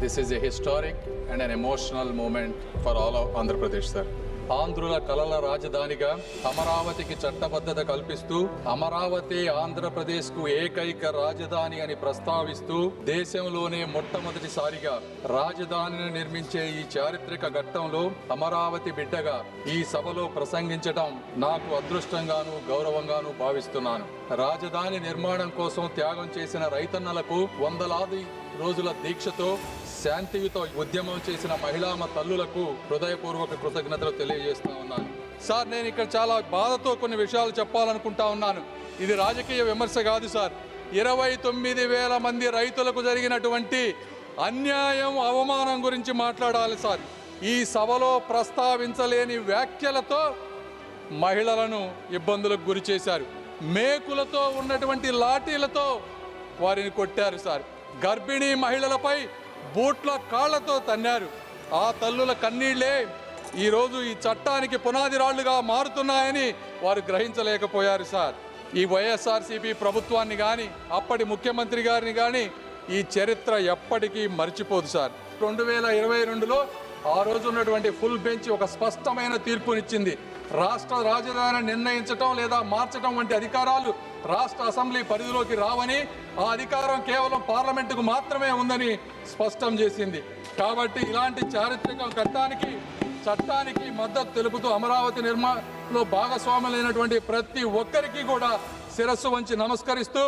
This is a historic and an emotional moment for all of Andhra Pradesh, sir. ఆంధ్రుల కలల రాజధానిగా అమరావతికి చట్టబద్ధత కల్పిస్తూ అమరావతి ఆంధ్రప్రదేశ్కు ఏకైక రాజధాని అని ప్రస్తావిస్తూ దేశంలోనే మొట్టమొదటిసారిగా రాజధానిని నిర్మించే ఈ చారిత్రక ఘట్టంలో అమరావతి బిడ్డగా ఈ సభలో ప్రసంగించడం నాకు అదృష్టంగాను గౌరవంగాను భావిస్తున్నాను. రాజధాని నిర్మాణం కోసం త్యాగం చేసిన రైతన్నలకు వందలాది రోజుల దీక్షతో శాంతియుత ఉద్యమం చేసిన మహిళామ తల్లులకు హృదయపూర్వక కృతజ్ఞతలు తెలియజేస్తా ఉన్నాను. సార్, నేను ఇక్కడ చాలా బాధతో కొన్ని విషయాలు చెప్పాలనుకుంటా ఉన్నాను. ఇది రాజకీయ విమర్శ కాదు సార్. 29,000 మంది రైతులకు జరిగినటువంటి అన్యాయం, అవమానం గురించి మాట్లాడాలి సార్. ఈ సభలో ప్రస్తావించలేని వ్యాఖ్యలతో మహిళలను ఇబ్బందులకు గురి చేశారు. మేకులతో ఉన్నటువంటి లాఠీలతో వారిని కొట్టారు సార్. గర్భిణీ మహిళలపై బూట్ల కాళ్లతో తన్నారు. ఆ తల్లుల కన్నీళ్లే ఈరోజు ఈ చట్టానికి పునాది రాళ్లుగా మారుతున్నాయని వారు గ్రహించలేకపోయారు సార్. ఈ వైఎస్ఆర్సీపీ ప్రభుత్వాన్ని కానీ అప్పటి ముఖ్యమంత్రి గారిని కానీ ఈ చరిత్ర ఎప్పటికీ మర్చిపోదు సార్. 2022లో ఆ రోజు ఉన్నటువంటి ఫుల్ బెంచ్ ఒక స్పష్టమైన తీర్పునిచ్చింది. రాష్ట్ర రాజధాని నిర్ణయించటం లేదా మార్చడం వంటి అధికారాలు రాష్ట్ర అసెంబ్లీ పరిధిలోకి రావని, ఆ అధికారం కేవలం పార్లమెంటుకు మాత్రమే ఉందని స్పష్టం చేసింది. కాబట్టి ఇలాంటి చారిత్రక చట్టానికి మద్దతు తెలుపుతూ అమరావతి నిర్మాణంలో భాగస్వాములైనటువంటి ప్రతి ఒక్కరికి కూడా శిరస్సు వంచి నమస్కరిస్తూ